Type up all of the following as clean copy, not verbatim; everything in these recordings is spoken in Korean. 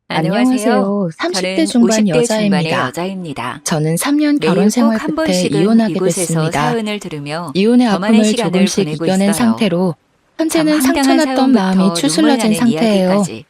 안녕하세요. 저는 30대 중반 50대 중반의 여자입니다. 여자입니다. 저는 3년 매일 결혼 꼭 생활 한 끝에 번씩은 이혼하게 이곳에서 됐습니다. 사연을 들으며 이혼의 저만의 아픔을 시간을 조금씩 보내고 이겨낸 있어요. 상태로 참 현재는 황당한 상처났던 마음이 사연부터 눈물 추슬러진 나는 상태예요. 이야기까지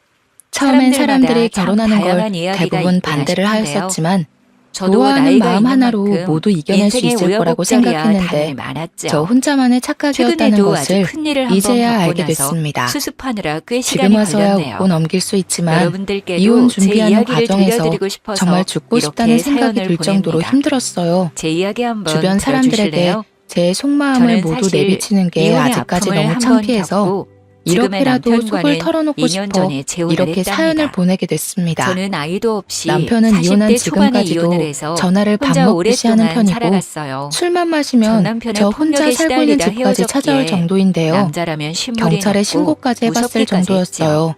처음엔 사람들이 사람들마다 참 결혼하는 걸 다양한 이야기가 대부분 있구나 반대를 싶은데요. 하였었지만 저도 좋아하는 나이가 마음 있는 하나로 만큼 모두 이겨낼 수 인생의 있을 거라고 우여곡절이야 다름이 생각했는데 많았죠. 저 혼자만의 착각이었다는 최근에도 아주 것을 큰일을 한번 이제야 겪고 알게 나서 됐습니다. 수습하느라 꽤 지금 시간이 와서야 걸렸네요. 웃고 넘길 수 있지만 여러분들께도 이혼 제 준비하는 이야기를 과정에서 들려드리고 싶어서 정말 죽고 싶다는 이렇게 생각이 사연을 들 정도로 보냅니다. 힘들었어요. 제 이야기 한번 주변 사람들에게 들어주실래요? 제 속마음을 저는 모두 사실 내비치는 게 이혼의 아직까지 아픔을 너무 한번 창피해서 겪고 지금의 이렇게라도 속을 남편과는 털어놓고 2년 싶어 전에 재혼을 이렇게 했답니다. 사연을 보내게 됐습니다. 저는 아이도 없이 남편은 이혼한 40대 초반에 지금까지도 이혼을 해서 전화를 혼자 밤먹듯이 하는 오랫동안 편이고 살아갔어요. 술만 전 마시면 남편의 저 혼자 폭력에 살고 있는 시달리다 집까지 찾아올 헤어졌기에 정도인데요. 남자라면 신물이 경찰에 났고 신고까지 해봤을 무섭기까지 했죠. 정도였어요.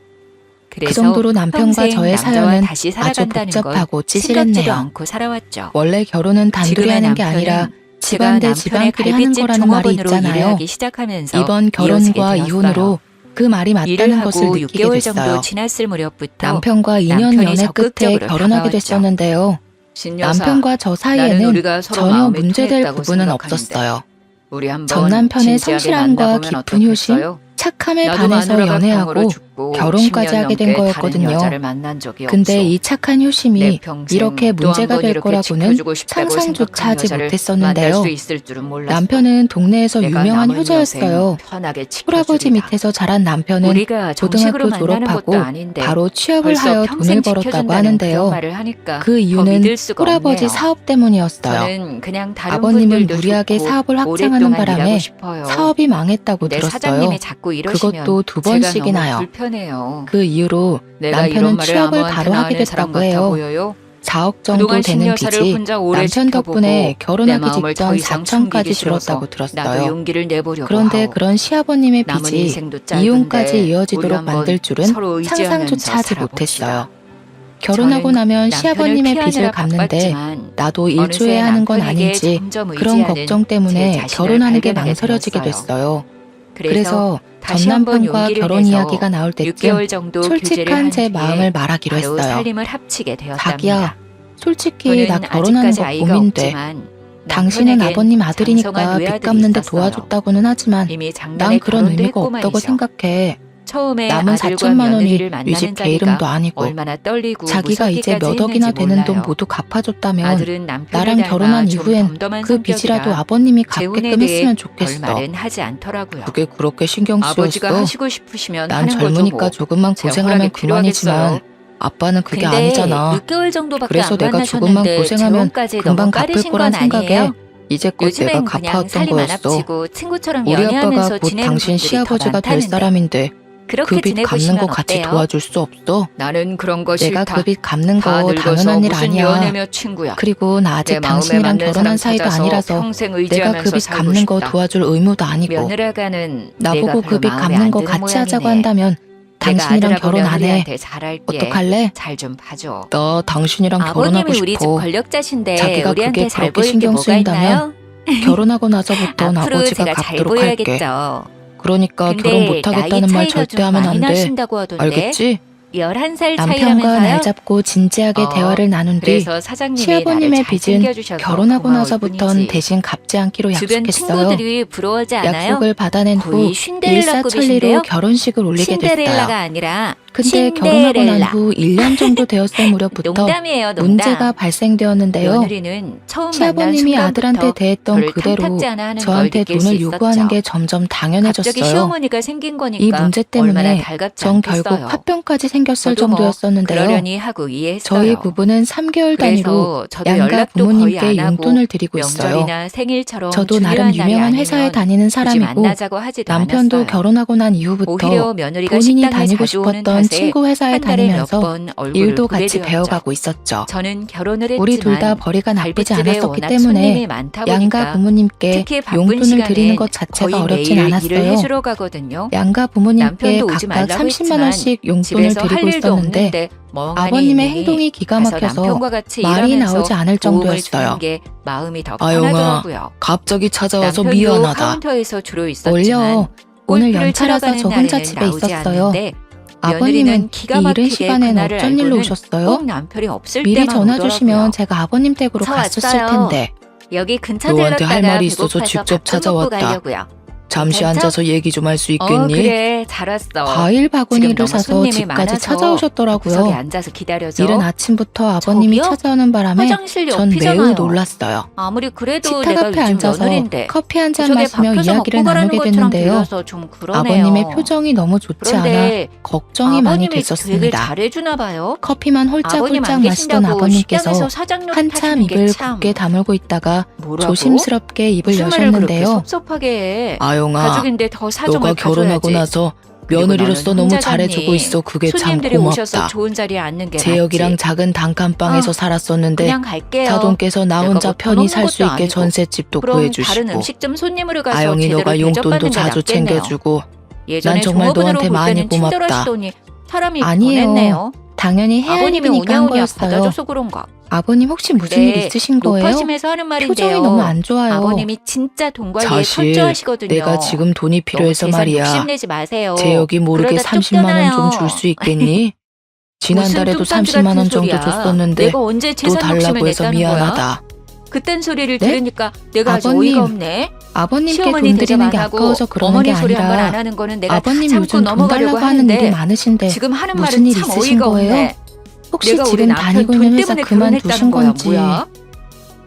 그 그래서 정도로 남편과 평생 저의 남자와 사연은 다시 아주 살아간다는 걸 복잡하고 생각지도 찌질했네요. 않고 살아왔죠. 원래 결혼은 단둘이 지금의 하는 게 아니라 남편은 집안 제가 대 남편의 집안끼리 하는 갈비집 거라는 말이 종업원으로 일을 있잖아요. 하기 시작하면서 이번 이어지게 결혼과 되었어요. 이혼으로 그 말이 일을 맞다는 것을 하고 느끼게 6개월 정도 됐어요. 지났을 무렵부터 남편과 2년 남편이 연애 끝에 적극적으로 결혼하게 다가왔죠. 됐었는데요. 신여사, 남편과 저 나는 사이에는 우리가 서로 전혀 마음이 문제될 통했다고 부분은 생각하는데 없었어요. 우리 한번 전 남편의 진지하게 성실함과 만나보면 깊은 효심, 어떻겠어요? 착함에 나도 반해서 마누라가 병으로 연애하고 죽고 결혼까지 10년 하게 된 넘게 거였거든요. 다른 여자를 만난 적이 근데 없어. 이 착한 내 효심이 평생 이렇게 또 문제가 한 번 될 이렇게 거라고는 지켜주고 싶다고 상상조차 생각한 하지 여자를 만날 못했었는데요. 수 있을 줄은 몰랐어. 남편은 동네에서 내가 유명한 남은 효자였어요. 여생 편하게 할아버지 지켜주리라. 밑에서 자란 남편은 우리가 정식으로 고등학교 만나는 졸업하고 것도 아닌데 바로 취업을 벌써 하여 평생 돈을 벌었다고 지켜준다는 그런 하는데요. 말을 하니까 그 더 이유는 믿을 수가 할아버지 없네요. 사업 때문이었어요. 저는 그냥 다른 아버님은 분들도 무리하게 좋고 사업을 확장하는 오랫동안 바람에 일하고 싶어요. 사업이 망했다고 근데 들었어요. 사장님이 자꾸 이러시면 그것도 두 제가 너무 번씩이나요. 불편해요. 그 이후로 내가 이런 남편은 말을 취업을 아무한테나 바로 하게 하는 사람 됐다고 같아 해요. 보여요? 4억 정도 그동안 되는 신여사를 빚이 혼자 오래 남편 덕분에 지켜보고 내 결혼하기 마음을 더 직전 이상 4천까지 숨기기 싫어서 줄었다고 나도 들었어요. 용기를 내보려고 그런데 하오. 그런 시아버님의 남은 빚이 인생도 짧은데 이혼까지 우리 이어지도록 한번 만들 줄은 서로 의지하면서 상상조차 하지 살아봅시다. 못했어요. 결혼하고 나면 시아버님의 빚을 갚는데 나도 일조해야 하는 건 아닌지 그런 걱정 때문에 결혼하는 게 망설여지게 됐어요. 그래서 전 남편과 결혼 이야기가 나올 때쯤 6개월 정도 교제를 솔직한 한 제 뒤에 마음을 말하기로 바로 했어요. 살림을 합치게 되었답니다. 자기야, 솔직히 저는 나 결혼하는 아직까지 거 아이가 고민돼. 없지만 당신은 남편에겐 아버님 아들이니까 장성한 빚 외아들이 갚는데 있었어요. 도와줬다고는 하지만 이미 난 작년에 그런 결혼도 의미가 했고 없다고 말이죠. 생각해. 처음에 남은 아들과 4천만 원이 며느리를 이 만나는 집 개 자리가 이름도 아니고 얼마나 떨리고 자기가 이제 몇 무섭기까지 억이나 했는지 되는 돈 몰라요. 모두 갚아줬다면 아들은 남편을 나랑 닮아 결혼한 좀 이후엔 덤덤한 그 빚이라도 성격이라 아버님이 재혼에 갚게끔 대해 했으면 별 좋겠어. 말은 하지 않더라고요. 그게 그렇게 신경 아버지가 쓰였어? 하시고 싶으시면 난 하는 거죠 젊으니까 뭐. 조금만 제 고생하면 허락이 그만이지만 필요하겠어요. 아빠는 그게 근데 아니잖아. 6개월 정도밖에 그래서 안 내가 조금만 만나셨는데 고생하면 재혼까지 금방 너무 갚을 빠르신 거란 건 생각에 아니에요? 이제껏 내가 요즘엔 그냥 갚아왔던 살림 안 거였어. 합치고 친구처럼 우리 아빠가 연애하면서 곧 지내는 당신 분들이 더 시아버지가 될 많다는데 사람인데 그렇게 그 빚 갚는 지내보시면 거 같이 어때요? 도와줄 수 없어? 나는 그런 거 내가 싫다. 그 빚 갚는 다 거 늙어서 당연한 일 무슨 아니야. 연애며 친구야. 그리고 나 아직 내 마음에 당신이랑 맞는 결혼한 사람 사이도 찾아서 아니라서 평생 내가 그 의지하면서 빚 살고 갚는 거 싶다. 도와줄 의무도 아니고 며느라가는 나보고 그 빚 갚는 거 같이 하자고 한다면 당신이랑 결혼 안 해. 잘할게. 어떡할래? 잘 좀 봐줘. 나 당신이랑 결혼하고 아버님이 우리 집 싶어. 권력자신데 자기가 우리한테 그게 잘 그렇게 보일 게 신경 뭐가 쓰인다면 있나요? 결혼하고 나서부턴 앞으로 아버지가 제가 잘 갚도록 할게. 보여야겠죠. 그러니까 결혼 근데 못하겠다는 나이 말 차이가 절대 좀 하면 많이 안 돼. 나신다고 하던데. 알겠지? 11살 남편과 차이라면서요? 날 잡고 진지하게 대화를 나눈 뒤 그래서 사장님이 시아버님의 나를 잘 빚은 챙겨주셔서 결혼하고 고마울 나서부턴 뿐이지. 대신 갚지 않기로 주변 약속했어요. 친구들이 부러워하지 않아요? 약속을 받아낸 후 거의 신데렐라급이신데요? 일사천리로 결혼식을 올리게 신데렐라가 됐어요. 아니라 근데 결혼하고 난 신데렐라. 후 1년 정도 되었을 무렵부터 농담이에요, 농담. 문제가 발생되었는데요. 며느리는 처음 만난 시아버님이 아들한테 순간부터 대했던 저를 그대로 탐탁지 않아 하는 걸 저한테 느낄 수 돈을 요구하는 있었죠. 게 점점 갑자기 당연해졌어요. 시어머니가 생긴 거니까 이 문제 얼마나 때문에 달갑지 전 결국 않겠어요. 화병까지 생겼을 저도 뭐 정도였었는데요. 그러려니 하고 이해했어요. 저희 부부는 3개월 단위로 그래서 저도 양가 연락도 거의 부모님께 안 하고 용돈을 드리고 있어요. 명절이나 생일처럼 저도 중요한 나름 날이 유명한 아니면 회사에 다니는 굳이 사람이고 만나자고 하지도 남편도 않았어요. 결혼하고 난 이후부터 오히려 며느리가 본인이 식당에 다니고 자주 오는 싶었던 탓에 친구 회사에 한 달에 몇 다니면서 번 얼굴을 일도 보게 같이 되었죠. 배워가고 있었죠. 저는 결혼을 했지만 우리 둘 다 벌이가 나쁘지 갈비집에 않았었기 워낙 손님이 때문에 많다 양가 보니까 부모님께 특히 바쁜 용돈을 시간엔 드리는 것 자체가 거의 어렵진 매일 일을 않았어요. 해주러 가거든요. 양가 부모님께 남편도 오지 각각 말라고 30만 원씩 용돈을 집에서 할 드리고 일도 있었는데 없는데 멍하니 아버님의 있느니 행동이 기가 가서 막혀서 남편과 같이 말이 일하면서 나오지 않을 도움을 정도였어요. 주는 게 마음이 더 아영아, 편하더라고요. 갑자기 찾아와서 남편도 미안하다. 카운터에서 주로 있었지만 올려. 오늘 골프를 치러 연차라서 가는 저 혼자 날에는 집에 나오지 있었어요. 않는데 아버님은 며느리는 이 기가 이른 막히게 시간엔 그날을 어쩐 일로 알고는 오셨어요? 꼭 남편이 없을 미리 때만 전화 오더라고요. 주시면 제가 아버님 댁으로 저 갔었을 왔어요. 텐데. 여기 근처 너한테 할 들렀다가 말이 있어서 배고파서 직접 밥 좀 먹고 찾아왔다. 가려고요. 잠시 괜찮죠? 앉아서 얘기 좀 할 수 있겠니? 그래 잘 왔어. 과일 지금 바구니를 너무 사서 손님이 집까지 많아서 구석에 찾아오셨더라고요. 앉아서 기다려줘. 이른 아침부터 아버님이 저기요? 찾아오는 바람에 화장실 전 옆이잖아요. 매우 놀랐어요. 아무리 그래도 식탁 내가 앞에 요즘 앉아서 며느리인데 커피 한 잔 구석에 마시며 박혀서 이야기를 먹고 가라는 나누게 것처럼 됐는데요. 들려서 좀 그러네요. 아버님의 표정이 너무 좋지 않아 그런데 걱정이 많이 아버님이 되게 됐었습니다. 잘해주나 봐요. 커피만 아버님 홀짝홀짝 안 마시던 계신다고 아버님께서 식당에서 사장님 한참 타시는 게 입을 참 굳게 다물고 있다가 뭐라고? 조심스럽게 입을 무슨 말을 그렇게 여셨는데요. 섭섭하게 해. 아영아, 가족인데 더 사정을 너가 결혼하고 봐줘야지. 나서 그리고 며느리로서 너는 너무 혼자 잘해주고 갔니? 있어. 그게 참 손님들이 오셔서 고맙다. 좋은 자리에 앉는 게 재혁이랑 맞지. 작은 단칸방에서 아, 살았었는데 그냥 갈게요. 사돈께서 나 내가 혼자 뭐 편히 돈 살 수 없는 것도 있게 아니고. 전셋집도 그럼 다른 구해주시고 음식점 손님으로 가서 아영이 제대로 너가 용돈도 대접받는 게 자주 낫겠네요. 챙겨주고 예전에 난 정말 종업원으로 너한테 볼 많이 때는 고맙다. 친절하시더니 사람이 아니에요. 변했네요. 당연히 해야 할 아버님이 일이니까 한 오냐오냐 거였어요. 받아줘서 그런가. 아버님 혹시 무슨 일 있으신 거예요? 높아심에서 하는 말인데요. 표정이 너무 안 좋아요. 아버님이 진짜 돈 관리에 사실 철저하시거든요. 내가 지금 돈이 필요해서 너무 재산 말이야. 욕심내지 마세요. 재혁이 모르게 그러다 30만 원 좀 쫓겨나요. 줄 수 있겠니? 지난달에도 무슨 뚱딴지 30만 원 같은 정도 소리야. 줬었는데 내가 언제 또 재산 욕심을 달라고 해서 냈다는 거야? 미안하다. 그딴 소리를 네? 들으니까 내가 아주 아버님, 어이가 없네. 아버님께 시어머니 돈 대접 드리는 게 안 하고 아까워서 그러는 어머니 게 소리 한 번 안 아니라 하는 거는 내가 다 아버님 참고 요즘 돈 넘어가려고 달라고 하는 일이 하는데 많으신데 지금 하는 무슨 말은 일 참 있으신 어이가 거예요? 없네. 혹시 내가 우리 지금 남편 다니고 돈 있는 회사 때문에 그만두신 결혼했다는 거야, 건지 뭐야?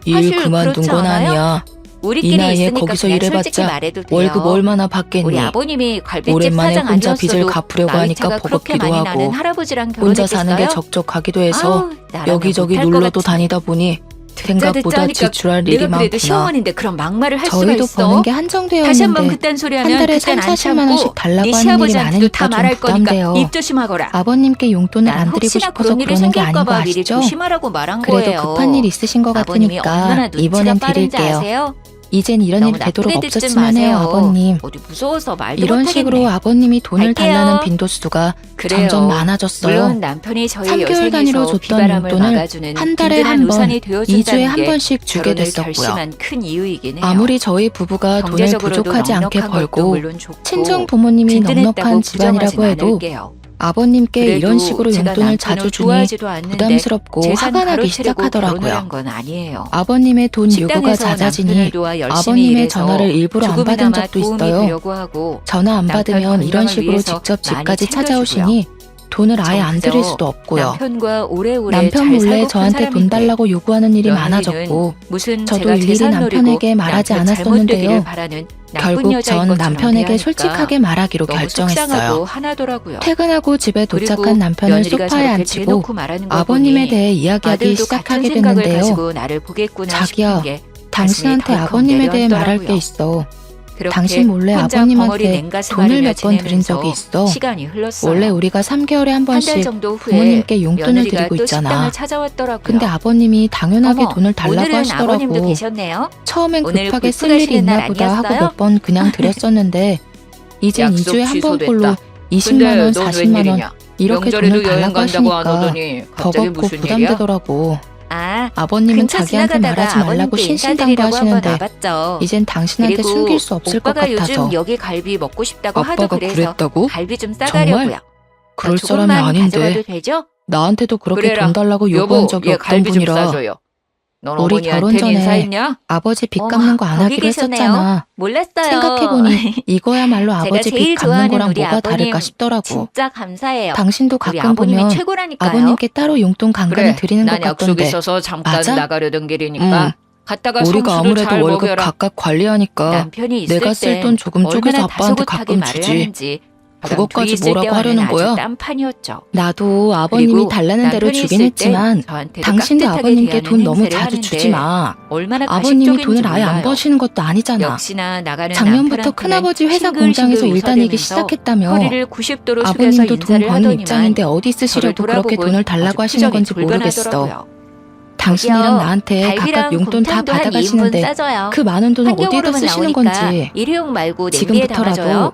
일 사실 그만둔 그렇지 건 않아요? 아니야. 이 우리끼리 나이에 있으니까 거기서 그냥 솔직히 일해봤자 말해도 돼요. 월급 얼마나 우리 받겠니? 아버님이 갈비집 오랜만에 사장 혼자 아니었어도 빚을 갚으려고 하니까 나이차가 그렇게 버겁기도 많이 나는 하고 할아버지랑 혼자 사는 게 결혼했겠어요? 적적하기도 해서 아우, 나라면 여기저기 못할 것 놀러도 같은데. 다니다 보니 듣자 생각보다 하니까 지출할 일이 내가 그래도 많구나. 시어머니인데 그런 막말을 할 수가 저희도 있어? 버는 게 한정되어 다시 한번 있는데 그딴 소리 한 하면 달에 그땐 3, 안 40만 참고 원씩 달라고 네 하는 일이 시아버지한테도 다 많으니까 말할 좀 거니까 부담돼요. 입 조심하거라. 아버님께 용돈을 난 안 드리고 혹시나 싶어서 그런 일이 그러는 게 아닌 거 생길까봐 미리 아시죠? 조심하라고 말한 그래도 거예요. 급한 일 있으신 것 아버님이 같으니까 얼마나 눈치가 이번엔 빠른지 드릴게요. 아세요? 이젠 이런 일 너무 되도록 나쁘게 듣지 없었으면 해요, 마세요. 아버님. 어디 무서워서 말도 이런 못하겠네. 식으로 아버님이 돈을 갈게요. 달라는 빈도수가 그래요. 점점 많아졌어요. 물론 남편이 저희 3개월 단위로 여생에서 줬던 비바람을 용돈을 막아주는 한 달에 든든한 한 번, 우산이 2주에 되어준다는 한 게 번씩 주게 결혼을 됐었고요. 결심한 큰 이유이긴 해요. 아무리 저희 부부가 돈을 경제적으로도 부족하지 않게 넉넉한 것도 벌고 물론 좋고 친정 부모님이 든든했다고 넉넉한 집안이라고 부정하진 해도 않을게요. 아버님께 그래도 이런 식으로 제가 용돈을 남편을 자주 주니 좋아하지도 않는데 부담스럽고 재산 화가 나기 가로채려고 결혼을 시작하더라고요. 한 건 아니에요. 아버님의 돈 요구가 식당에서 잦아지니 남편을 도와 열심히 아버님의 일해서 전화를 일부러 안 받은 조금이나마 적도 도움이 있어요. 되려고 하고 전화 안 남편 받으면 이런 건강을 식으로 위해서 직접 집까지 많이 찾아오시니 돈을 아예 전 안 그저 드릴 수도 없고요. 남편과 오래오래 남편 잘 몰래 살고 큰 저한테 돈 사람인데 달라고 요구하는 일이 며느리는 많아졌고 무슨 저도 제가 일일이 재산 남편에게 노리고 말하지 남편 않았었는데요. 잘못되기를 바라는 나쁜 결국 여자인 전 것처럼 남편에게 대하니까 솔직하게 말하기로 너무 결정했어요. 속상하고 화나더라고요. 퇴근하고 집에 그리고 도착한 남편을 며느리가 소파에 저렇게 앉히고 대놓고 말하는 거 아버님에 보니 대해 이야기하기 아들도 같은 시작하게 생각을 됐는데요. 가지고 나를 보겠구나 자기야, 싶은 게 당신한테 가슴이 덜컥 아버님에 대해 말할 내려앉더라고요. 게 있어. 그렇게 당신 몰래 혼자 아버님한테 벙어리 냉가슴 돈을 앓으며 몇 번 드린 지내면서 적이 있어. 시간이 흘렀어요. 원래 우리가 3개월에 한 한 달 번씩 정도 후에 부모님께 용돈을 며느리가 드리고 또 있잖아. 식당을 찾아왔더라고요. 근데 아버님이 당연하게 어머, 돈을 달라고 오늘은 아버님도 하시더라고. 계셨네요. 처음엔 오늘 급하게 쓸 굿즈 일이 가시는 날 있나 보다 하고 아니었어요? 몇 번 그냥 드렸었는데 이젠 약속 2주에 한 번 취소됐다. 꼴로 20만 원, 40만 원 이렇게 돈을 달라고 하시니까 버겁고 부담되더라고. 아, 아버님은 근처 자기한테 지나가다가 말하지 말라고 아버님께 신신당부 인사드리려고 한번 하시는데 와봤죠. 이젠 당신한테 그리고 숨길 수 없을 것 오빠가 같아서. 요즘 여기 갈비 먹고 싶다고 하도 아빠가 그래서 그랬다고? 갈비 좀 싸가려고요. 그럴 사람이 조금만 아닌데 가져가도 되죠? 나한테도 그렇게 그래라. 돈 달라고 요구한 적이 얘 없던 갈비 좀 분이라. 싸줘요. 넌 우리 어머니한테 결혼 전에 인사했냐? 아버지 빚 어머, 갚는 거 안 거기 하기로 계셨네요. 했었잖아. 몰랐어요. 생각해보니 이거야말로 제가 아버지 제일 빚 갚는 좋아하는 거랑 우리 뭐가 아버님 다를까 싶더라고. 진짜 감사해요. 당신도 우리 가끔 아버님이 보면 최고라니까요. 아버님께 따로 용돈 간간히 드리는 것 난 약속이 같던데. 있어서 잠깐 맞아? 나가려던 길이니까 갔다가 우리가 성수를 아무래도 잘 월급 먹여라. 각각 관리하니까 남편이 있을 내가 쓸 땐 돈 조금 쪼개서 얼마나 아빠한테 다소곳하게 가끔 말을 주지. 하는지 그것까지 둘이 있을 뭐라고 때와는 하려는 아주 거야? 딴판이었죠. 나도 아버님이 그리고 달라는 대로 남편이 주긴 있을 땐 했지만 저한테도 당신도 깍듯하게 아버님께 대하는 돈 너무 행세를 자주 하는데 주지 마. 얼마나 아버님이 가식적인지 돈을 아예 안 몰라요. 버시는 것도 아니잖아. 역시나 나가는 작년부터 남편한테는 큰아버지 회사 싱글싱글 공장에서 일 다니기 웃어대면서 시작했다며. 허리를 90도로 숙여서 아버님도 돈 인사를 버는 하더니만 입장인데 어디 저를 쓰시려고 그렇게 돌아보곤 돈을 달라고 아주 하시는 표정이 건지 모르겠어. 불편하더라고요. 당신이랑 저기요, 나한테 갈비랑 각각 용돈 다 곰탕도 한 2인분 받아가시는데 싸줘요. 그 많은 돈을 한 어디에다 경우로만 쓰시는 나오니까 건지 일회용 말고 냄비에 담아줘요. 지금부터라도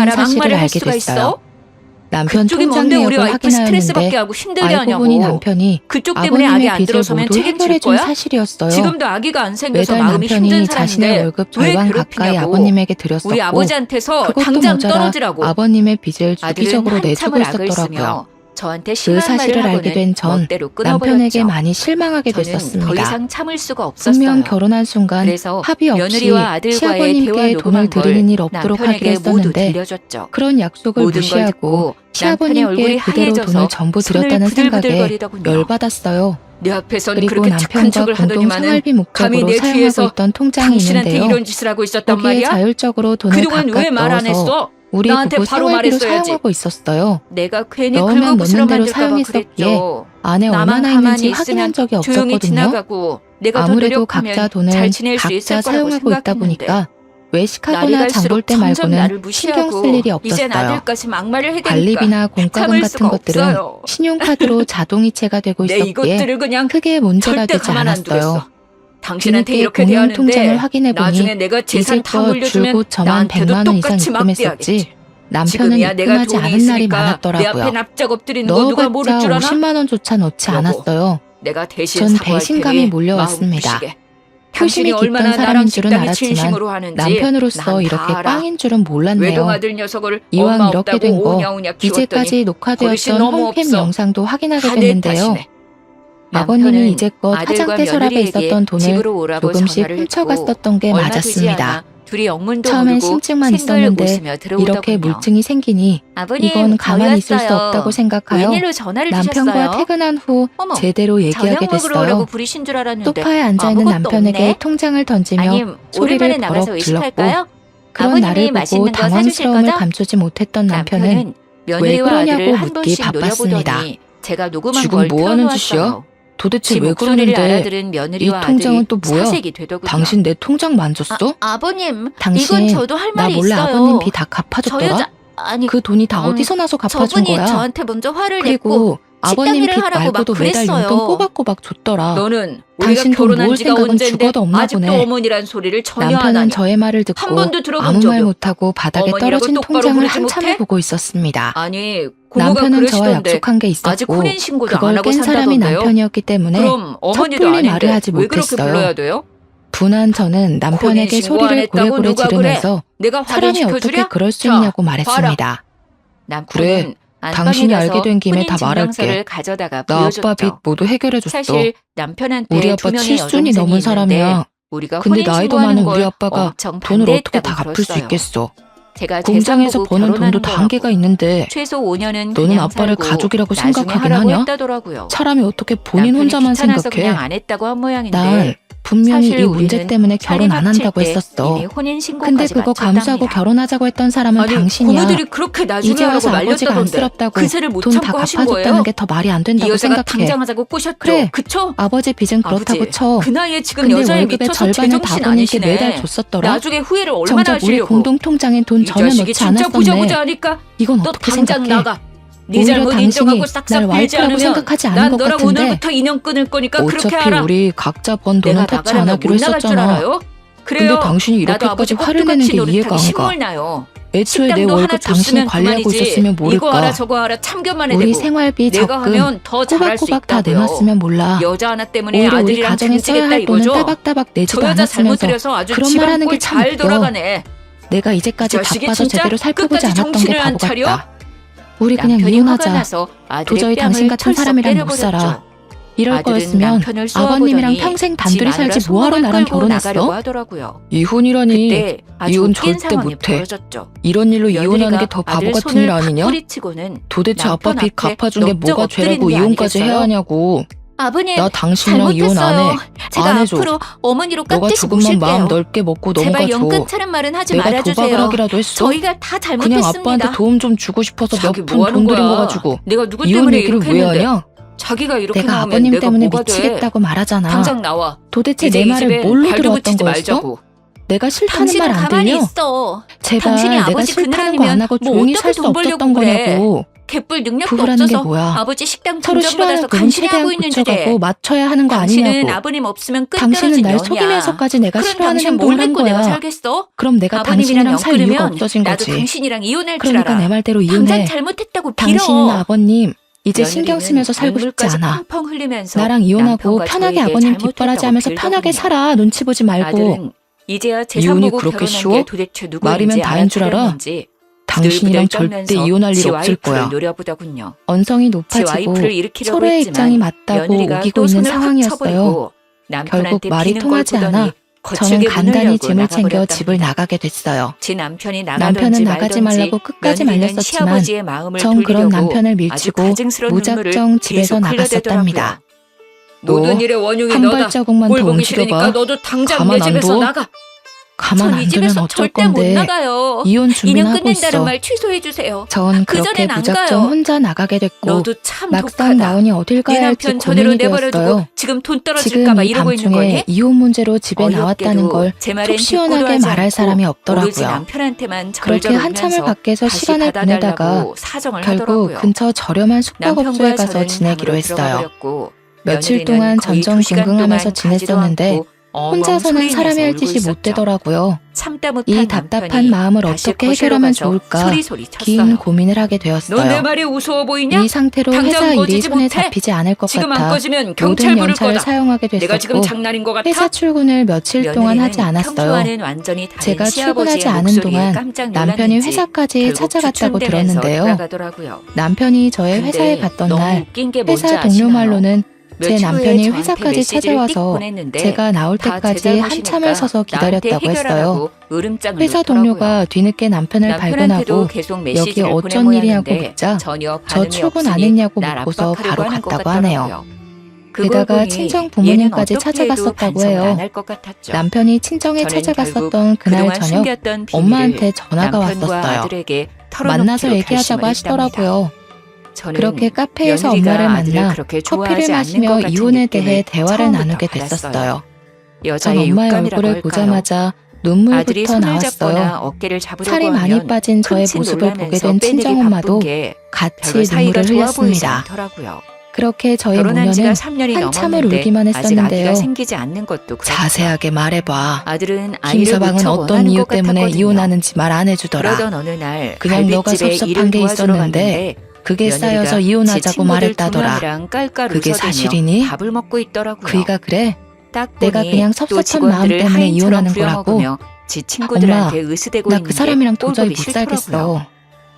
가라 사실을 막말을 할 알게 수가 됐어요. 있어? 남편 그쪽이 통장 뭔데 우리 내역을 와이프 스트레스 받게 확인하였는데 하고 힘들게 알고 하냐고. 보니 남편이 그쪽 때문에 아기 아버님의 안 빚을 들어서면 모두 책임질 해결해준 거야? 사실이었어요. 지금도 아기가 안 생겨서 매달 마음이 힘든 남편이 자신의 사람인데 월급 왜 절반 가까이 괴롭히냐고. 아버님에게 드렸었고 우리 아버지한테서 그것도 당장 모자라 떨어지라고. 아버님의 빚을 아들은 주기적으로 내주고 한참을 악을 있었더라고요. 쓰며 저한테 그 심한 사실을 말을 알게 된 하고는 전 멋대로 남편에게 끊어버렸죠. 많이 실망하게 저는 더 됐었습니다. 이상 참을 수가 없었어요. 분명 결혼한 순간 그래서 합의 없이 며느리와 아들과의 대화 시아버님께 녹음한 돈을 걸 드리는 일 없도록 하기로 남편에게 모두 했었는데 들려줬죠. 그런 약속을 모든 걸 무시하고 듣고 남편의 시아버님께 얼굴이 그대로 하얘져서 돈을 전부 손을 드렸다는 생각에 부들부들거리더군요. 열받았어요. 내 앞에선 그리고 그렇게 착한 남편과 척을 공동 하더니만은 생활비 감히 목적으로 내 사용하고 뒤에서 있던 통장이 당신한테 있는데요. 이런 짓을 하고 있었단 거기에 말이야? 자율적으로 돈을 그동안 각각 왜 말 안 넣어서 했어? 우리 나한테 부부 바로 생활비로 말했어야지. 사용하고 있었어요. 내가 괜히 넣으면 긁어부스러 넣는 대로 만들까 봐 사용했었기에 그랬죠. 안에 나만 얼마나 가만히 있는지 있으면 확인한 적이 조용히 없었거든요. 지나가고 내가 더 아무래도 노력하면 각자 돈을 잘 지낼 수 있을 각자 거라고 사용하고 있다 생각했는데 보니까 날이 외식하거나 장 볼 갈수록 때 점점 나를 말고는 무시하고 신경 쓸 일이 이젠 없었어요. 아들까지 막말을 해대니까 관리비나 공과금 참을 같은 수가 것들은 없어요. 신용카드로 자동이체가 되고 내 있었기에 이것들을 그냥 크게 문제가 절대 되지 가만 안 않았어요. 두겠어. 당신한테 뒤늦게 이렇게 공용 통장을 대하는데 확인해보니 나중에 내가 재산 다 이제껏 물려주면 줄곧 저만 나한테도 100만 원 이상 똑같이 입금했었지. 막대하겠지. 남편은 지금이야 내가 입금하지 돈이 않은 날이 있으니까 내 앞에 많았더라고요. 납작 엎드리는 거 누가 모를 넣어봤자 줄 아나? 50만 원조차 넣지 여보, 않았어요. 내가 대신 전 사과할 배신감이 테니 몰려왔습니다. 마음 푸시게. 효심이 당신이 깊던 얼마나 나랑 사람인 줄은 직당히 알았지만 진심으로 하는지 남편으로서 난 이렇게 다 알아. 꽝인 줄은 몰랐네요. 외동아들 녀석을 이왕 엄마 이렇게 없다고 된 거 오냐오냐 키웠더니 이제까지 버릇이 녹화되었던 너무 홈캠 없어. 영상도 확인하게 다 내 됐는데요. 탓이네. 아버님이 남편은 이제껏 아들과 화장대 서랍에 며느리에게 있었던 돈을 집으로 오라고 조금씩 전화를 했고 훔쳐갔었던 게 얼마 되지 맞았습니다. 않아 둘이 영문도 처음엔 모르고 심증만 생글 있었는데 웃으며 들어오더군요. 이렇게 물증이 생기니 아버님, 이건 가만히 있을 수 저희였어요. 없다고 생각하여 웬일로 전화를 남편과 주셨어요? 퇴근한 후 어머, 제대로 얘기하게 저녁 먹으러 오라고 됐어요. 부르신 줄 알았는데 소파에 앉아있는 아무것도 남편에게 없네? 통장을 던지며 아님, 소리를 오랜만에 나가서 버럭 외식할까요? 질렀고 그런 아버님이 나를 보고 맛있는 거 사주실 당황스러움을 거죠? 감추지 못했던 남편은 남편은 며느리와 그러냐고 아들을 한 묻기 번씩 바빴습니다. 노려보더니 제가 녹음한 지금 걸 뭐 하는 틀어놓았어요. 짓이야? 도대체 지 왜 목소리를 그러는데 알아들은 며느리와 이 통장은 아들이 또 뭐야? 사색이 되더군요. 당신 내 통장 만졌어? 아버님, 당신 이건 저도 할 나 말이 몰래 있어요. 아버님 빚 다 저 갚아줬더라? 여자 아니 그 돈이 다 어디서 나서 갚아준 저분이 거야? 저한테 먼저 화를 냈고 그리고 아버님 식당 빚 일을 하라고 말고도 막 매달 그랬어요. 용돈 꼬박꼬박 줬더라. 너는 우리가 당신 돈 결혼한 모을 지가 생각은 언젠데 죽어도 없나 아직도 보네. 어머니란 소리를 전혀 안 남편은 하니. 저의 말을 한 듣고 번도 들어본 아무 적이 말 없- 못하고 바닥에 어머니라고 떨어진 똑바로 통장을 부르지 한참을 못해? 보고 있었습니다. 아니 고모가 남편은 저와 그러시던데 약속한 게 아직 있었고 혼인 신고도 안 그걸 하고 깬 사람이 산다던데요? 남편이었기 때문에 그럼 어머니도 섣불리 아닌데 말을 하지 왜 그렇게 못했어요. 불러야 돼요? 분한 저는 남편에게 혼인 신고 안 소리를 했다고 고래고래 누가 지르면서 내가 사람이 어떻게 확인시켜주랴? 그럴 수 자, 있냐고 말했습니다. 남편은 안방에 당신이 가서 알게 된 김에 혼인 다 말할게. 증명서를 가져다가 나 보여줬죠. 아빠 빚 모두 해결해줬어. 사실 남편한테 우리 두 아빠 명의 칠순이 여동생이 넘은 사람이야. 있는데 우리가 근데 혼인 나이도 신고하는 많은 걸 우리 아빠가 엄청 돈을 어떻게 반대했다고 다 갚을 수 들었어요. 있겠어. 제가 공장에서 재산 보고 버는 결혼하는 돈도 다 거라고. 한계가 있는데 최소 5년은 너는 그냥 아빠를 살고 가족이라고 나중에 생각하긴 하라고 하냐? 했다더라고요. 사람이 어떻게 본인 남편이 혼자만 귀찮아서 생각해. 그냥 안 했다고 한 모양인데 난 분명히 사실 이 문제 우리는 때문에 결혼 안 살림 한다고 합칠 때 했었어. 이미 혼인 신고까지 근데 그거 감수하고 마쳤답니다. 결혼하자고 했던 사람은 아니 당신이야. 고모들이 그렇게 나중에 이제 하라고 와서 아버지가 말렸다던데 안쓰럽다고 그새를 못 돈 다 참고 하신 거예요? 갚아줬다는 게 더 말이 안 이 된다고 여자가 생각해. 당장 하자고 꼬셨죠? 그래. 그쵸? 아버지 빚은 그렇다고 아버지, 쳐. 그 나이에 지금 근데 여자에 월급의 미쳐서 절반을 다 제정신 아버님께 아니시네. 매달 줬었더라. 나중에 후회를 얼마나 정작 우리 하시려고. 공동 통장엔 돈 이 전혀 자식이 넣지 진짜 않았었네. 부자부자하니까 이건 너 어떻게 당장 생각해? 나가. 네 오히려 잘못 당신이 인정하고 날 싹싹 빌지 와이프라고 않으면 생각하지 않은 난 것 너랑 같은데 오늘부터 인연 끊을 거니까 그렇게 어차피 알아. 우리 각자 번 돈은 내가 터치 안 나가려면 하기로 못 나갈 줄 했었잖아. 알아요? 그래요. 근데 당신이 나도 아버지 이렇게까지 화를 내는 게 꼭두같이 이해가 노릇하기 안 가. 신물 나요. 애초에 내 식당도 하나 월급 당신이 줬으면 관리하고 그만이지. 있었으면 이거 알아 모를까. 저거 알아 참견만 우리 해대고 생활비 내가 적금 하면 더 잘할 수 꼬박꼬박 다 있다고요. 내놨으면 몰라. 여자 하나 때문에 오히려 우리 아들이랑 가정에 써야 등지겠다 할 돈은 이거죠? 따박따박 저 내지도 여자 잘못 않았으면서 들여서 아주 그런 집안 말하는 게 꼴 참 잘 웃겨. 돌아가네. 내가 이제까지 자식이 바빠서 진짜 제대로 살펴보지 끝까지 않았던 게 정신을 안 바보 차려? 같다. 우리 그냥 남편이 화가 이혼하자. 나서 아들의 도저히 뺨을 당신 같은 털썩 사람이랑 못 때려버렸죠. 살아. 이럴 아들은 거였으면 남편을 아버님이랑 쏘아보더니 평생 집 단둘이 마누라 살지 뭐하러 손목을 나랑 끌고 나가려고 결혼했어? 하더라고요. 이혼이라니. 그때 아주 이혼 웃긴 절대 상황이 못해. 벌어졌죠. 이런 일로 이혼하는 게 더 며느리가 바보 아들 같은 손을 일 아니냐? 뿌리치고는 도대체 아빠 남편 빚 앞에 갚아준 게 넉적 뭐가 죄라고 엎드린 게 이혼까지 해야 아니겠어요? 하냐고. 아버님 나 당신이랑 이혼 안 잘못했어요. 해. 제가 안 해줘. 앞으로 어머니로 너가 깍듯이 조금만 모실게요. 마음 넓게 먹고 제발 넘어가줘. 연끝차는 말은 하지 내가 말아주세요. 도박을 하기라도 했어? 저희가 다 그냥 잘못했습니다. 아빠한테 도움 좀 주고 싶어서 자기 몇 푼 뭐 하는 돈 들인 거야? 거 가지고 내가 누구 이혼 때문에 얘기를 이렇게 왜 했는데 하냐? 자기가 이렇게 내가 나오면 아버님 내가 때문에 뭐가 돼? 미치겠다고 말하잖아. 당장 나와. 도대체 이제 내 이 말을 집에 뭘로 발도 들어왔던 붙이지 거였어? 말자고. 내가 싫다는 당신은 말 안 가만히 들려? 있어. 제발 당신이 내가 아버지 싫다는 거 그늘아니면 안 하고 뭐 조용히 어떻게 살 수 돈 벌려고 없었던 그래. 거냐고. 개뿔 능력도 부부라는 게 없어서 뭐야? 아버지 식당 서로 동전 싫어하는 받아서 부분 간신히 최대한 하고 있는 주제. 붙여가고 맞춰야 하는 거 당신은 아니냐고. 아버님 없으면 끝 당신은 떨어진 날 년이야. 속이면서까지 내가 그럼 싫어하는 당신 뭘 행동을 한 믿고 내가 거야. 살겠어? 그럼 내가 아버님이랑 당신이랑 살 이유가 엮으려면 없어진 나도 거지. 당신이랑 이혼할 줄 그러니까 알아. 내 말대로 당장 이혼해. 잘못했다고 빌어. 당신은 아버님 이제 며느리는 신경 쓰면서 살고 싶지 눈물까지 않아. 펑펑 흘리면서 나랑 이혼하고 남편과 편하게 저에게 아버님 잘못했다고 뒷바라지하면서 편하게 빌더군요. 살아. 눈치 보지 말고. 아들은 이제야 재산 이혼이 보고 그렇게 결혼한 쉬워? 게 도대체 누구인지 말이면 다인 줄 알아? 알아차렸는지 당신이랑 부들부들 절대 떨면서 이혼할 일 지 없을 와이프를 거야. 노려보더군요. 언성이 지 높아지고 와이프를 일으키려고 서로의 했지만 입장이 맞다고 며느리가 우기고 또 있는 손을 확 상황이었어요. 쳐버리고 남편한테 결국 말이 비는 걸 통하지 보더니 않아 거칠게 저는 문을 간단히 열고 짐을 챙겨 나가버렸답니다. 집을 나가게 됐어요. 지 남편이 남편은 나가든지 나가지 말든지 말라고 끝까지 며느리는 말렸었지만 시아버지의 마음을 전 그런 돌리려고 남편을 아주 밀치고 가증스러운 눈물을 무작정 집에서 계속 나갔었답니다. 모든 일의 원흉이 한 너다. 발자국만 뭘 더 보기 싫으니까 움직여봐. 너도 당장 가만 내 안 집에서 둬? 나가. 가만 전 안 이 두면 집에서 어쩔 절대 못 건데. 나가요. 이혼 준비는 2년 하고 끝낸다는 있어. 말 취소해 주세요. 전 그전엔 그렇게 안 무작정 가요. 혼자 나가게 됐고 너도 참 막상 독하다. 나오니 어딜 네 가야 할지 남편 저대로 고민이 내버려두고 되었어요. 지금 돈 지금 떨어질까봐 이 이러고 있는 밤중에 거니? 이혼 문제로 집에 나왔다는 걸 제 말엔 속 시원하게 듣고도 하지 말할 않고 사람이 오로지 없더라고요. 남편한테만 그렇게 절절 한참을 울면서 밖에서 다시 시간을 보내다가 봐달라고 사정을 결국 하더라고요. 근처 저렴한 숙박업소에 남편과 가서 저는 지내기로 방으로 했어요. 들어가버렸고 며칠 며느리는 동안 거의 2시간 전전긍긍하면서 동안 가지도 지냈었는데 않고 엉엉 혼자서는 소리 사람이 내서 할 울고 짓이 있었죠. 못 되더라고요. 참다 못한 이 답답한 남편이 마음을 다시 어떻게 거실로 해결하면 가서 좋을까 소리소리 긴 쳤어요. 고민을 하게 너 내 되었어요. 말이 우스워 보이냐? 이 상태로 당장 회사 일이 꺼지지 손에 못해? 잡히지 않을 것 지금 안 같아 꺼지면 경찰 모든 부를 연차를 거다. 사용하게 내가 지금 됐었고 장난인 것 같아? 회사 출근을 며칠 동안 하지 며느리는 않았어요. 평소와는 완전히 다른 제가 출근하지 시아버지의 않은 목소리에 동안 깜짝 남편이 놀랐는지 회사까지 결국 찾아갔다고 주춤대면서 들었는데요. 돌아가더라고요. 남편이 저의 근데 회사에 갔던 너무 날 웃긴 게 뭔지 회사 동료 아시나요? 말로는 제 며칠 후에 남편이 저한테 회사까지 메시지를 찾아와서 띡 보냈는데 제가 나올 다 때까지 제 한참을 잘못이니까 서서 나한테 기다렸다고 했어요. 해결하라고 으름장을 회사 놓더라고요. 동료가 뒤늦게 남편을 남편한테도 발견하고 계속 여기 메시지를 어쩐 보내모야 일이냐고 하는데 묻자 전혀 저 반응이 출근 안 없으니 했냐고 날 묻고서 압박하려고 바로 하는 것 갔다고 하네요. 같더라고요. 그걸 게다가 보니 친정 얘는 부모님까지 어떻게 해도 찾아갔었다고 반성을 해요. 안할 것 같았죠. 남편이 친정에 저는 찾아갔었던 결국 그날 그동안 저녁 숨겼던 비밀을 엄마한테 전화가 남편과 왔었어요. 아들에게 털어놓기로 만나서 얘기하자고 결심을 했답니다. 하시더라고요. 저는 그렇게 카페에서 며느리가 엄마를 아들을 만나 그렇게 커피를 좋아하지 않는 것 마시며 같은 이혼에 대해 느낌을 대화를 처음부터 나누게 받았어요. 됐었어요. 전 여자의 엄마의 육감이라고 얼굴을 할까요? 보자마자 아들이 눈물부터 손을 잡거나 나왔어요. 어깨를 잡으려고 살이 많이 하면 빠진 저의 흠칫 모습을 보게 놀라면서 된 빼내기 친정엄마도 바쁜 게 같이 별로 사이가 눈물을 좋아 보이지 흘렸습니다. 않더라고요. 그렇게 저희 결혼한 지가 모녀는 3년이 한참을 넘었는데 울기만 아직 했었는데요. 아기가 생기지 않는 것도 그렇고 자세하게 말해봐. 아들은 아이를 김서방은 무척 어떤 원하는 이유 것 때문에 같았거든요. 이혼하는지 말 안 해주더라. 그러던 어느 날 그냥 너가 갈빗집에 섭섭한 일을 게 도와주러 있었는데 갔는데 그게 며느리가 쌓여서 지 이혼하자고 친구들 두 말했다더라. 명이랑 깔깔 그게 웃어대며 사실이니? 밥을 먹고 있더라고요. 그이가 그래? 딱 내가 보니 그냥 또 섭섭한 마음 직원들을 때문에 하인처럼 이혼하는 거라고? 부려먹으며 지 친구들한테 의스대고 나 있는 그 사람이랑 게 도저히 꼴보기 못 살겠어. 싫더라고요.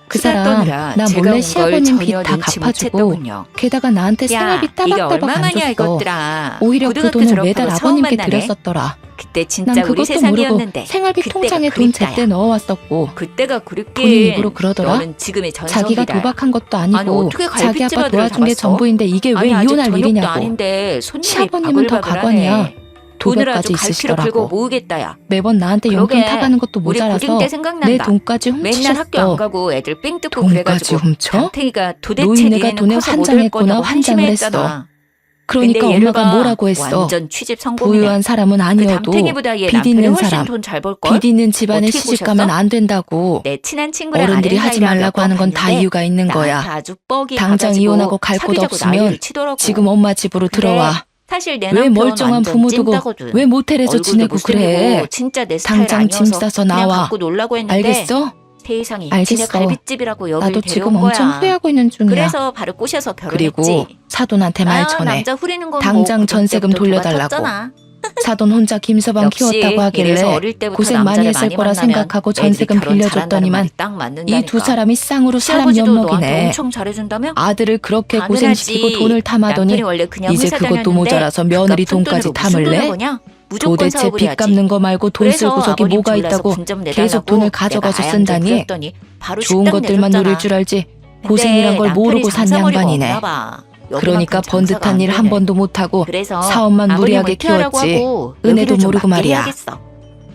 그 수다 사람 떠느라 나 제가 몰래 온 걸 시아버님 빚 전혀 다 눈치 갚아주고 못챘더군요. 게다가 나한테 야, 생활비 이게 따박따박 안 얼마만이야 줬어. 이것들아. 오히려 그 고등학교 돈을 매달 졸업하고 처음 아버님께 만나네. 드렸었더라. 그때 진짜 난 우리 그것도 모르고 세상이었는데 생활비 그때가 통장에 돈 그립다야. 제때 넣어왔었고 그때가 그립긴 본인 입으로 그러더라. 너는 지금의 전성기다. 자기가 도박한 것도 아니, 아니고 어떻게 자기 갈빗집 아빠 아들을 도와준 게 잡았어? 전부인데 이게 왜 아니, 아직 이혼할 저녁도 일이냐고. 아닌데 손님이 시아버님은 더 바글바글하네. 가관이야. 돈을 도박까지 아주 갈피로 긁고 있으시더라고. 모으겠다야. 매번 나한테 용돈 그러게. 타가는 것도 우리 모자라서 고딩 때 생각난다. 내 돈까지 맨날 학교 안 훔치셨어. 가고 애들 뺑 뜯고 돈까지 그래가지고 훔쳐? 담탱이가 도대체 노인네가 니네는 돈에 커서 못 올 환장했구나 거냐고 환장을 한심해했잖아. 그러니까 근데 얘를 엄마가 봐. 뭐라고 했어. 완전 취집 성공이네. 부유한 사람은 그 아니어도 담탱이보다 얘 빚 남편이 있는 훨씬 사람, 돈 잘 벌걸? 빚 있는 집안에 어떻게 시집 보셨어? 가면 안 된다고. 내 친한 친구랑 어른들이 아는 하지 사이라 말라고 몇 하는 번 건 다 봤는데 이유가 있는 나한테 거야. 아주 뻑이 당장 가가지고 이혼하고 갈 곳 사귀자고 없으면 난리를 치더라고. 지금 엄마 집으로 근데 들어와. 사실 내 왜 남편 멀쩡한 완전 부모 두고 찐따거든. 왜 모텔에서 얼굴도 지내고 못생기고 그래. 진짜 내 스타일 당장 짐 아니어서 싸서 그냥 나와. 갖고 놀라고 했는데 알겠어? 세상이 알겠어. 지네 갈빗집이라고 여길 나도 데려온 지금 거야. 엄청 후회하고 있는 중이야. 그래서 바로 꼬셔서 결혼했지. 그리고 사돈한테 말 아유, 전해. 남자 후리는 건 당장 뭐 전세금 그때부터 돌려달라고. 도망쳤잖아. 사돈 혼자 김서방 역시 키웠다고 이래서 하길래 어릴 때부터 고생 많이 남자를 했을 많이 거라 만나면 생각하고 애들이 전세금 결혼 잘한다는 빌려줬더니만 말이 딱 맞는다니까. 이 두 사람이 쌍으로 사람 시아버지도 너한테 엿먹이네. 엄청 잘해준다며? 아들을 그렇게 당연하지. 고생시키고 돈을 탐하더니 남편이 원래 그냥 이제 회사 그것도 다녔는데 모자라서 며느리 그깟 돈까지 돈으로 무슨 돈을 탐을래? 버냐? 무조건 도대체 사업을 빚 해야지. 갚는 거 말고 돈 그래서 쓸 구석이 아버님 뭐가 졸라서 있다고 분 좀 내달라고 계속 돈을 가져가서 내가 쓴다니. 부렸더니 바로 좋은 식당 것들만 내줬잖아. 노릴 줄 알지 근데 고생이란 걸 남편이 모르고 산 장사머리가 양반이네. 없나 봐. 그러니까 여기만큼 장사가 번듯한 안 일 한 되네. 번도 못하고 그래서 사업만 무리하게 아버님을 피하라고 키웠지. 하고 은혜도 여기를 좀 모르고 맡기게 말이야. 해야겠어.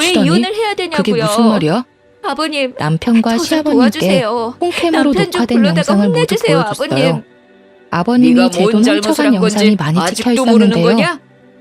춤추더니 이혼을 해야 되냐고요? 그게 무슨 말이야? 아버님, 남편과 저 좀 시아버님께 도와주세요. 홈캠으로 남편 좀 녹화된 불러다가 영상을 모두 혼내주세요, 보여줬어요. 아버님. 아버님이 네가 제 돈 뭔 잘못을 훔쳐간 한 영상이 건지 많이 찍혀 아직도 모르는 있었는데요. 거냐?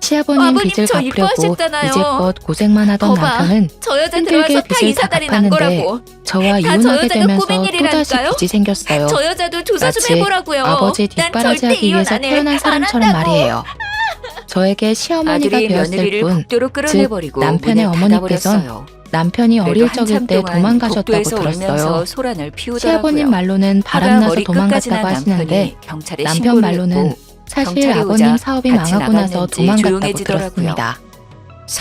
시아버님 아버님 빚을 저 갚으려고 이뻐하셨잖아요. 이제껏 고생만 하던 거봐. 남편은 저 여자 힘들게 들어와서 다 빚을 이사달이 다 난 갚았는데 거라고. 저와 다 저 이혼하게 여자가 되면서 꾸민 또다시 일이라니까요? 빚이 생겼어요. 저 여자도 조사 좀 마치 해보라고요. 아버지 난 절대 뒷바라지하기 이혼 위해서 안 해. 태어난 안 사람처럼 한다고. 말이에요. 저에게 시어머니가 아들이 되었을 며느리를 뿐 복도로 끌어내버리고 남편의 문을 어머니께선 닫아버렸어요. 남편이 그래도 어릴 적일 한참 때 동안 도망가셨다고 복도에서 들었어요. 울면서 소란을 피우더라고요. 시아버님 말로는 화가 바람나서 머리끝까지 난 도망갔다고 하시는데 남편이 경찰에 남편 신고를 말로는 했고 사실 경찰이 아버님 오자 사업이 같이 망하고 나서 나갔는지 도망갔다고 조용해지더라고요. 들었습니다.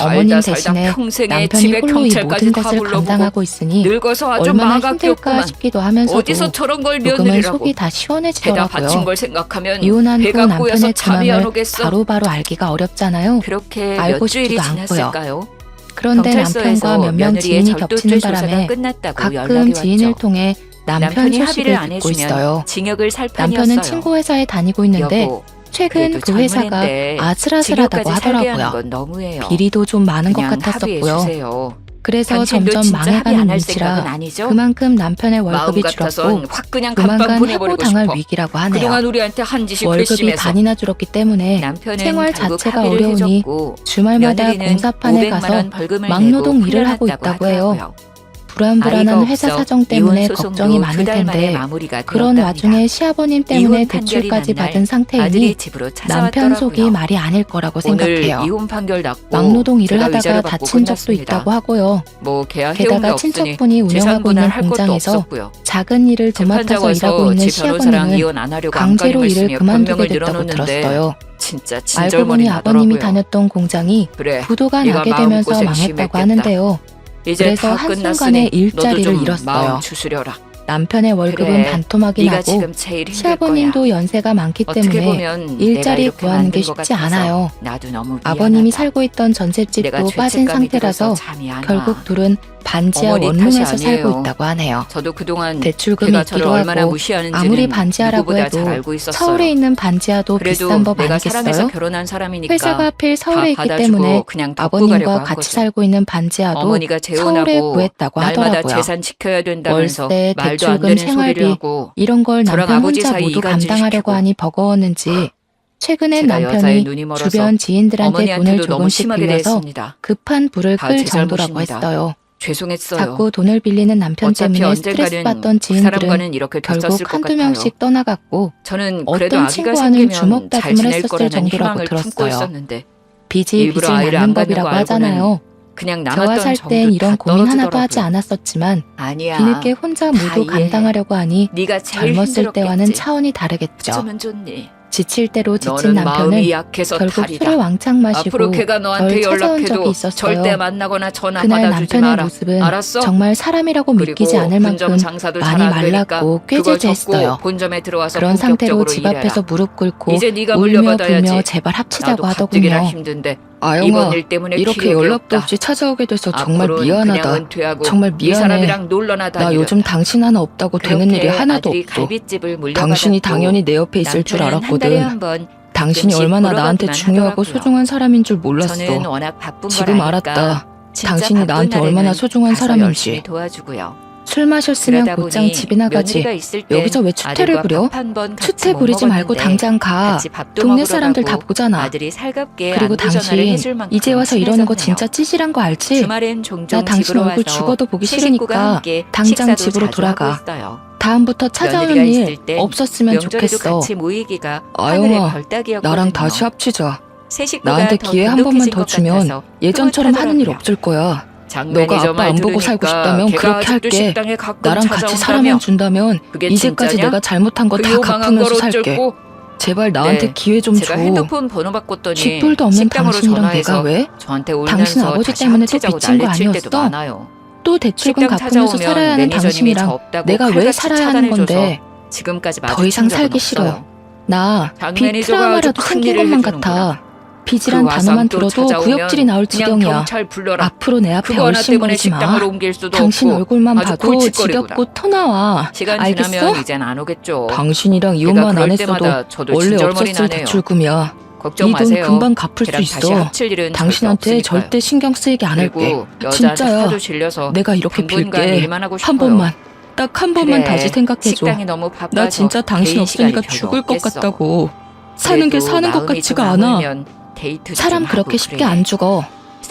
어머님 대신에 평생에 남편이 집에 홀로 이 경찰까지 모든 다 것을 불러보고 감당하고 있으니 늙어서 아주 얼마나 마가 힘들까 끼었구만. 싶기도 하면서도 어디서 저런 걸 조금은 며느리라고. 속이 다 배다 시원해지더라고요. 받친 걸 생각하면 이혼한 후 배가 꼬여서 남편의 잠이 안 근황을 오겠어. 바로바로 알기가 어렵잖아요. 그렇게 알고 몇 주일이 싶지도 않고요. 지났을까요? 그런데 남편과 몇 명 며느리의 지인이 절도 겹치는 조사가 바람에 끝났다고 가끔 연락이 지인을 왔죠. 통해 남편 남편이 합의를 소식을 안 듣고 해주면 있어요. 징역을 살 판이었어요. 남편은 친구 회사에 다니고 있는데 여보, 최근 그래도 그 회사가 젊은인데 아슬아슬하다고 징역까지 살게 하는 하더라고요. 건 너무해요. 비리도 좀 많은 것 그냥 같았었고요. 합의해주세요. 그래서 당신도 점점 진짜 합의 망해가는 안 할 생각은 눈치라 아니죠? 그만큼 남편의 월급이 마음 줄었고 같아선 확 그냥 간판 조만간 보내버리고 해고당할 싶어. 위기라고 하네요. 그동안 우리한테 한 짓이 월급이 괘씸해서. 반이나 줄었기 때문에 남편은 생활 결국 자체가 합의를 어려우니 해줬고 주말마다 며느리는 공사판에 500만 원 가서 벌금을 막노동 내고 일을 하고 풀려났다고 있다고 해요. 하더라고요. 불안불안한 아이가 회사 없어 사정 때문에 이혼 소송도 걱정이 많을 2달 만에 텐데 마무리가 그런 되었답니다. 와중에 시아버님 때문에 이혼 판결이 대출까지 난 날 받은 상태이니 아들이 집으로 남편 속이 찾아왔더라고요. 말이 아닐 거라고 오늘 생각해요. 이혼 판결 났고 막노동 일을 제가 하다가 의자를 받고 다친 적도 끝났습니다. 있다고 하고요. 뭐 계약 해온 게 게다가 없으니 친척분이 운영하고 재산 있는 분할할 것도 공장에서 없었고요. 작은 일을 재판장 도맡아서 일하고 와서 있는 지 변호사랑 시아버님은 이혼 안 하려고 강제로 안간힘을 일을 쓰며 그만두게 변명을 됐다고 늘어놓는데 들었어요. 진짜 알고 친절머리 보니 아버님이 나더라고요. 다녔던 공장이 그래, 부도가 네가 나게 되면서 마음고생 망했다고 심했겠다. 하는데요. 이제 그래서 다 한순간에 끝났으니 일자리를 너도 좀 잃었어요. 마음 추스려라. 남편의 월급은 그래, 반토막이 네가 나고 지금 제일 힘들 거야. 시아버님도 연세가 많기 어떻게 때문에 보면 일자리 내가 이렇게 구하는 게 만든 것 쉽지 같아서 않아요. 나도 너무 미안하다. 아버님이 살고 있던 내가 전셋집도 빠진 죄책감이 상태라서 들어서 잠이 안 와. 결국 둘은 반지하 어머니 원룸에서 탓이 살고 아니에요. 있다고 하네요. 저도 그동안 대출금이 걔가 저를 있기도 얼마나 하고 무시하는지는 아무리 반지하라고 누구보다 잘 해도 알고 있었어요. 서울에 있는 반지하도 그래도 비싼 법 내가 사랑해서 아니겠어요? 결혼한 사람이니까 회사가 하필 서울에 다 있기 받아주고 때문에 그냥 덮고 가려고 아버님과 한 같이 거죠. 살고 있는 반지하도 어머니가 서울에 재혼하고 구했다고 날마다 하더라고요. 재산 지켜야 된다면서 월세, 말도 안 대출금, 되는 소리를 생활비 하고 이런 걸 저랑 남편 아버지 혼자 사이 모두 이간질 감당하려고 시키고. 하니 버거웠는지 최근엔 제가 여자의 남편이 눈이 멀어서 주변 지인들한테 돈을 어머니한테도 너무 조금씩 심하게 빌려서 대했습니다. 급한 불을 다 끌 제 정도라고 잘못입니다. 했어요. 죄송했어요. 자꾸 돈을 빌리는 남편 어차피 때문에 스트레스 언젠가는 받던 그 지인들은 사람과는 이렇게 됐었을 결국 것 한두 같아요. 명씩 떠나갔고 저는 그래도 어떤 아기가 친구와는 생기면 주먹 잘 다짐을 지낼 했었을 거라는 정도라고 희망을 품고 들었어요. 있었는데 빚이 일부러 빚을 아이를 낳는 안 법이라고 갖는 거 하잖아요. 그냥 겨와 남았던 살 정도 땐 이런 다 고민 하나도 떨어지더라고요. 하지 않았었지만 아니야. 뒤늦게 혼자 다 모두 이해해. 감당하려고 하니 네가 제일 젊었을 때와는 힘들었겠지. 차원이 다르겠죠. 어쩌면 좋니? 지칠 대로 지친 너는 마음이 남편은 약해서 결국 다리다. 술을 왕창 마시고 앞으로 걔가 너한테 절 찾아온 연락해도 적이 있었어요. 절대 만나거나 전화 그날 받아주지 남편의 마라. 모습은 알았어? 정말 사람이라고 믿기지 그리고 않을 본점 만큼 장사도 많이 잘 안 되니까 말랐고 그걸 접고 꾀죄죄했어요. 본점에 들어와서 그런 상태로 본격적으로 집 일해라. 앞에서 무릎 꿇고 이제 네가 울며 물려받아야지. 불며 제발 합치자고 나도 가뜩이나 하더군요. 힘든데 아영아, 이번 일 때문에 이렇게 기력이 연락도 없다. 없이 찾아오게 돼서 정말 앞으로는 미안하다. 그냥 은퇴하고 정말 이 미안해. 사람이랑 놀러나 나 다니려. 요즘 당신 하나 없다고 되는 일이 하나도 아들이 없어. 갈비집을 물려받았고 당신이 당연히 내 옆에 있을 줄 남편은 한 달에 알았거든. 한 번 당신이 가끔씩 얼마나 보러 나한테 가기만 중요하고 하더라고요. 소중한 사람인 줄 몰랐어. 저는 워낙 바쁜 지금 걸 아니까 알았다. 진짜 당신이 바쁜 나한테 날에는 얼마나 소중한 가서 사람인지. 열심히 도와주고요. 술 마셨으면 그러다 곧장 보니 집에 나가지. 며느리가 있을 땐 여기서 왜 추태를 아들과 부려? 밥 한 번 같이 추태 못 부리지 말고 먹었는데 당장 가. 같이 밥도 동네 먹으러 사람들 다 가고 보잖아. 아들이 살갑게 그리고 안부 전화를 당신 해줄 만큼 이제 와서 이러는 거 친해졌네요. 진짜 찌질한 거 알지? 주말엔 종종 나 당신 집으로 얼굴 와서 죽어도 보기 새 식구가 싫으니까 함께 당장 식사도 집으로 자주 돌아가. 하고 있어요. 다음부터 찾아오는 며느리가 일 있을 땐 없었으면 명절에도 좋겠어. 같이 모이기가 아영아, 하늘의 별따기였거든요. 나랑 다시 합치자. 새 식구가 나한테 더 기회 한 번만 돈독해진 더 것 주면 같아서 예전처럼 하는 일 흐뭇하더라고요. 없을 거야. 장난이 너가 저 아빠 말 안 보고 살고 들으니까 싶다면 걔가 그렇게 아직도 할게. 식당에 가끔 나랑 같이 찾아온다며. 사람만 준다면 그게 이제까지 진짜냐? 내가 잘못한 거 그 다 요망한 갚으면서 걸 살게. 어쩔고 제발 나한테 네, 기회 좀 줘. 제가 핸드폰 번호 바꿨더니 쥐뿔도 없는 식당으로 당신이랑 전화해서 내가 왜? 저한테 당신 울면서 아버지 다시 때문에 또 합치자고 빚진 거 난리칠 때도 아니었어? 많아요. 또 대출금 식당 갚으면서 찾아오면 살아야 하는 매니저님이 저 당신이랑 없다고 내가 왜 칼같이 살아야 하는 차단해줘서 건데 지금까지 더 이상 마주친 적은 살기 없어요. 싫어. 나 장 빚 매니저가 트라우마라도 아주 생긴 큰일을 것만 해주는구나. 같아. 빚이란 그 단어만 와상 또 들어도 찾아오면 구역질이 나올 그냥 지경이야. 경찰 불러라. 앞으로 내 앞에 그거 하나 때문에 얼씬거리지 마. 식당을 옮길 수도 당신 없고 얼굴만 아주 봐도 골칫거리구나. 지겹고 토나와. 시간 알겠어? 지나면 이젠 안 오겠죠. 당신이랑 걔가 이혼만 그럴 안 했어도 때마다 저도 원래 진절머리 없었을 나네요. 대출금이야. 걱정 이 돈 마세요. 금방 갚을 수 걔랑 다시 있어. 합칠 일은 당신한테 절대 절대 없으니까요. 신경 쓰이게 안 할게. 그리고 여자한테 진짜야. 하도 질려서 내가 이렇게 당분간 빌게. 일만 하고 싶어요. 한 번만, 딱 한 번만 그래, 다시 생각해줘. 식당이 너무 바빠서 나 진짜 당신 개인 시간이 없으니까 별로 죽을 것 없겠어. 같다고. 사는 게 그래도 사는 것 마음이 같지가 좀 않아. 아물면 데이트도 사람 좀 그렇게 하고 쉽게 그래. 안 죽어.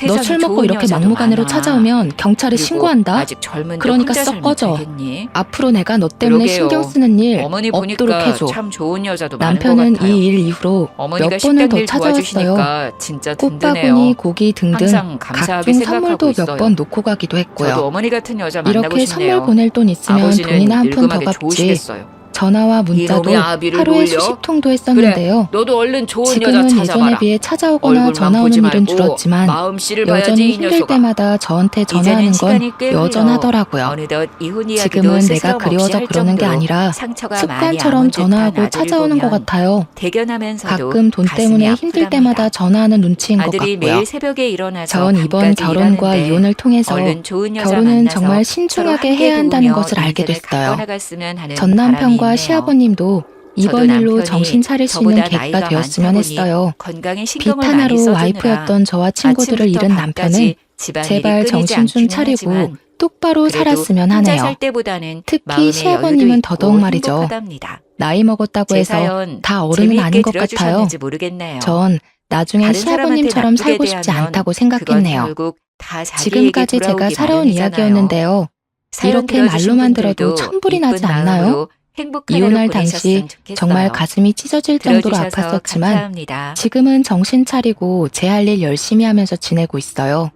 너 세상에 술 먹고 좋은 이렇게 여자도 막무가내로 많아. 찾아오면 경찰에 그리고 신고한다. 아직 젊은데 그러니까 혼자 썩 살면 꺼져. 되겠니? 앞으로 내가 너 때문에 그러게요. 신경 쓰는 일 어머니 없도록 보니까 해줘. 참 좋은 여자도 많은 것 남편은 같아요. 이 일 이후로 어머니가 몇 번을 더 식당일 찾아왔어요. 도와주시니까 진짜 꽃바구니, 든든해요. 고기 등등 항상 감사하게 각종 생각하고 선물도 있어요. 몇 번 놓고 가기도 저도 했고요. 어머니 같은 여자 만나고 이렇게 싶네요. 선물 보낼 돈 있으면 아버지는 돈이나 한 푼 더 늙음하게 갚지. 좋으시겠어요. 전화와 문자도 이놈의 아비를 하루에 놀려? 수십 통도 했었는데요. 너도 얼른 좋은 여자 지금은 찾아봐라. 예전에 비해 찾아오거나 얼굴만 전화 보지 오는 일은 말고 줄었지만 마음씨를 봐야지 여전히 이 힘들 녀석아. 때마다 저한테 이제는 전화하는 건 시간이 꽤 흘러 여전하더라고요. 어느덧 이혼 이야기도 지금은 내가 스스럼 없이 그리워서 할 그러는 게 정도로 아니라 상처가 많이 습관처럼 아문 듯한 전화하고 아들을 찾아오는 것 보면 같아요. 대견하면서도 가끔 돈 가슴이 때문에 힘들 아프답니다. 때마다 전화하는 눈치인 것 아들이 같고요. 매일 새벽에 일어나서 전 이번 밤까지 결혼과 일하는데 이혼을 통해서 얼른 좋은 여자 결혼은 만나서 정말 서로 신중하게 함께 해야 한다는 도우며 것을 알게 인생을 됐어요. 가꿔나갔으면 하는 전 바람이 남편과 있네요. 시아버님도 이번 저도 일로 남편이 정신 차릴 수 있는 저보다 계기가 나이가 되었으면 많다 보니 했어요. 건강에 빛 신경을 많이 하나로 써주느라 와이프였던 저와 친구들을 아침부터 잃은 밤까지 남편은 집안일이 제발 끊이지 정신 좀 않기는 차리고 하지만 똑바로 그래도 살았으면 혼자 하네요. 살 때보다는 특히 마음의 시아버님은 여유도 있고 더더욱 말이죠. 행복하답니다. 나이 먹었다고 제 해서 사연 다 어른은 재미있게 아닌 것 같아요. 들어주셨는지 모르겠네요. 전 나중에 다른 사람한테 시아버님처럼 나쁘게 살고 싶지 대하면 않다고 그건 생각했네요. 결국 다 자기에게 지금까지 제가 돌아오기 살아온 마련이잖아요. 이야기였는데요. 사연 이렇게 들어주신 말로만 들어도 분들도 천불이 나지 이쁜 않나요? 마음으로 행복한 하루 이혼할 당시 보내셨으면 좋겠어요. 정말 가슴이 찢어질 정도로 들어주셔서 아팠었지만 감사합니다. 지금은 정신 차리고 제 할 일 열심히 하면서 지내고 있어요.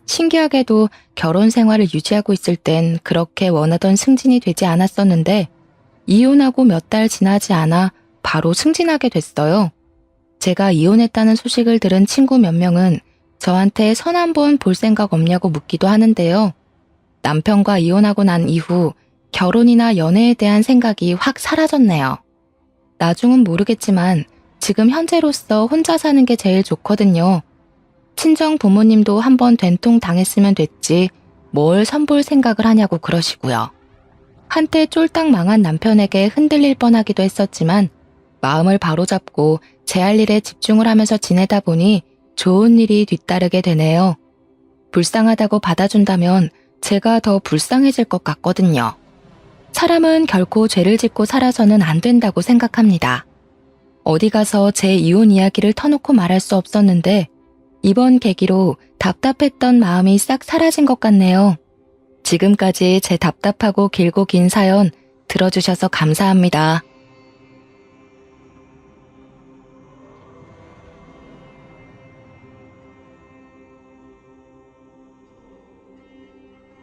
신기하게도 결혼 생활을 유지하고 있을 땐 그렇게 원하던 승진이 되지 않았었는데 이혼하고 몇 달 지나지 않아 바로 승진하게 됐어요. 제가 이혼했다는 소식을 들은 친구 몇 명은 저한테 선 한 번 볼 생각 없냐고 묻기도 하는데요. 남편과 이혼하고 난 이후 결혼이나 연애에 대한 생각이 확 사라졌네요. 나중은 모르겠지만 지금 현재로서 혼자 사는 게 제일 좋거든요. 친정 부모님도 한번 된통 당했으면 됐지 뭘 선볼 생각을 하냐고 그러시고요. 한때 쫄딱 망한 남편에게 흔들릴 뻔하기도 했었지만 마음을 바로잡고 제 할 일에 집중을 하면서 지내다 보니 좋은 일이 뒤따르게 되네요. 불쌍하다고 받아준다면 제가 더 불쌍해질 것 같거든요. 사람은 결코 죄를 짓고 살아서는 안 된다고 생각합니다. 어디 가서 제 이혼 이야기를 터놓고 말할 수 없었는데 이번 계기로 답답했던 마음이 싹 사라진 것 같네요. 지금까지 제 답답하고 길고 긴 사연 들어주셔서 감사합니다.